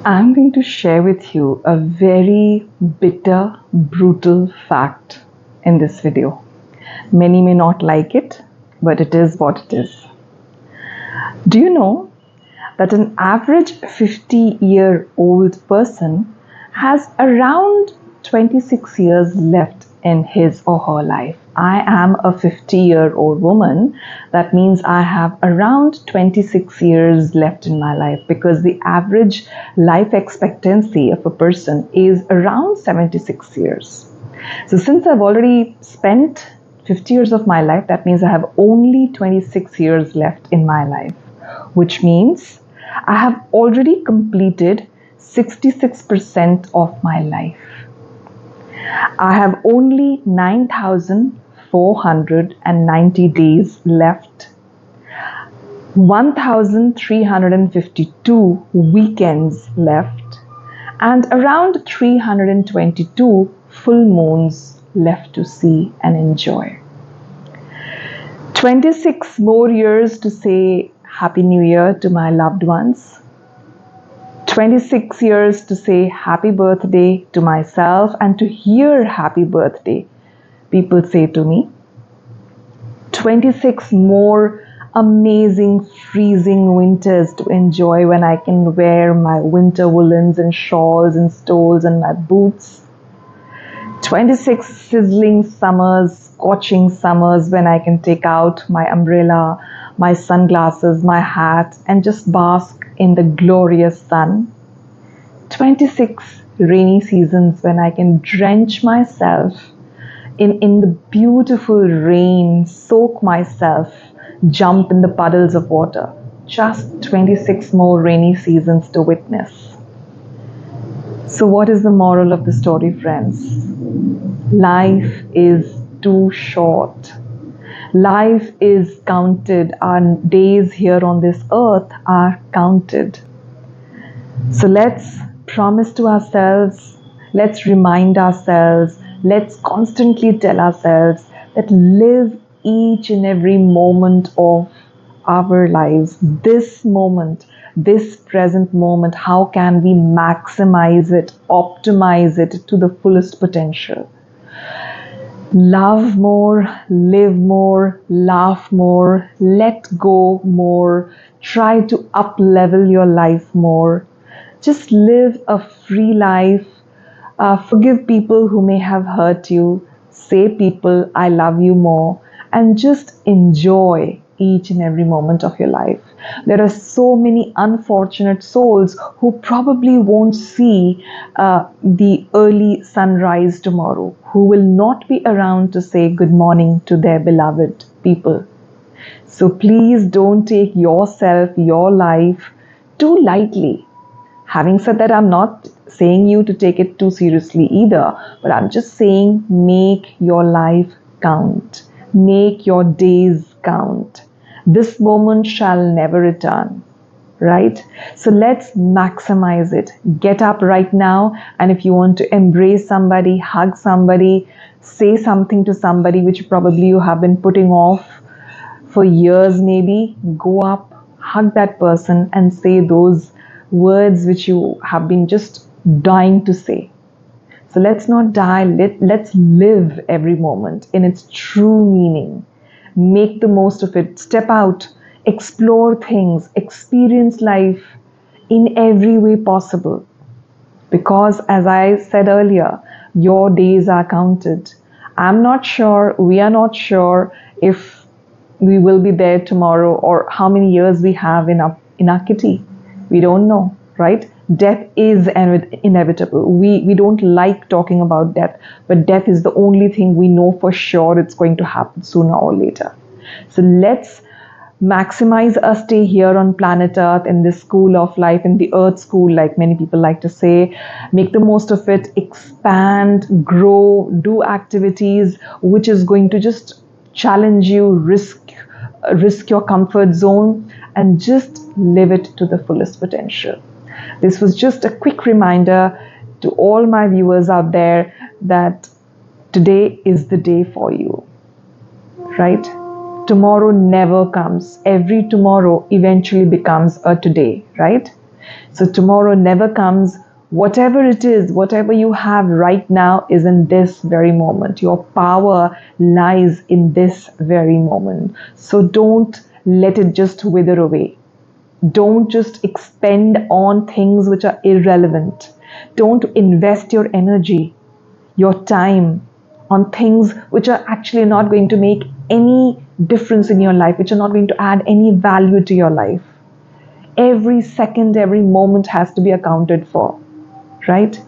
I'm going to share with you a very bitter, brutal fact in this video. Many may not like it, but it is what it is. Do you know that an average 50-year-old person has around 26 years left in his or her life? I am a 50-year-old woman. That means I have around 26 years left in my life, because the average life expectancy of a person is around 76 years. So since I've already spent 50 years of my life, that means I have only 26 years left in my life, which means I have already completed 66% of my life. I have only 9,490 days left, 1,352 weekends left, and around 322 full moons left to see and enjoy. 26 more years to say Happy New Year to my loved ones. 26 years to say happy birthday to myself and to hear happy birthday people say to me. 26 more amazing freezing winters to enjoy when I can wear my winter woolens and shawls and stoles and my boots. 26 sizzling summers, scorching summers when I can take out my umbrella, my sunglasses, my hat and just bask in the glorious sun. 26 rainy seasons when I can drench myself in the beautiful rain, soak myself, jump in the puddles of water. Just 26 more rainy seasons to witness. So what is the moral of the story, friends? Life is too short. Life is counted. Our days here on this earth are counted. So let's promise to ourselves, let's remind ourselves, let's constantly tell ourselves that live each and every moment of our lives. This moment, this present moment, how can we maximize it, optimize it to the fullest potential? Love more, live more, laugh more, let go more, try to up level your life more. Just live a free life. Forgive people who may have hurt you. Say people, I love you more. And just enjoy each and every moment of your life. There are so many unfortunate souls who probably won't see the early sunrise tomorrow, who will not be around to say good morning to their beloved people. So please don't take yourself, your life too lightly. Having said that, I'm not saying you to take it too seriously either, but I'm just saying make your life count. Make your days count. This moment shall never return, right? So let's maximize it. Get up right now, and if you want to embrace somebody, hug somebody, say something to somebody which probably you have been putting off for years maybe, go up, hug that person and say those words which you have been just dying to say. So let's not die, let's live every moment in its true meaning. Make the most of it, step out, explore things, experience life in every way possible. Because as I said earlier, your days are counted. I'm not sure, we are not sure if we will be there tomorrow or how many years we have in our kitty. We don't know, right? Death is inevitable. We don't like talking about death, but death is the only thing we know for sure it's going to happen sooner or later. So let's maximize our stay here on planet Earth in this school of life, in the Earth school, like many people like to say. Make the most of it, expand, grow, do activities which is going to just challenge you, risk your comfort zone, and just live it to the fullest potential. This was just a quick reminder to all my viewers out there that today is the day for you, right? Tomorrow never comes. Every tomorrow eventually becomes a today, right? So tomorrow never comes. Whatever it is, whatever you have right now is in this very moment. Your power lies in this very moment. So don't let it just wither away. Don't just expend on things which are irrelevant. Don't invest your energy, your time on things which are actually not going to make any difference in your life, which are not going to add any value to your life. Every second, every moment has to be accounted for, right?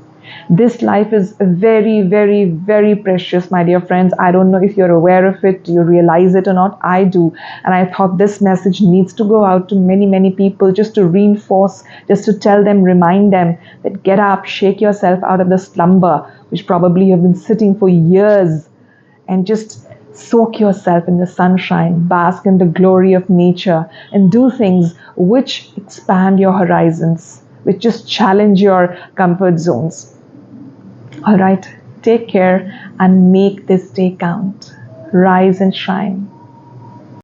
This life is very, very, very precious, my dear friends. I don't know if you're aware of it, do you realize it or not? I do. And I thought this message needs to go out to many, many people, just to reinforce, just to tell them, remind them that get up, shake yourself out of the slumber, which probably you've been sitting for years, and just soak yourself in the sunshine, bask in the glory of nature, and do things which expand your horizons, which just challenge your comfort zones. All right, take care and make this day count. Rise and shine.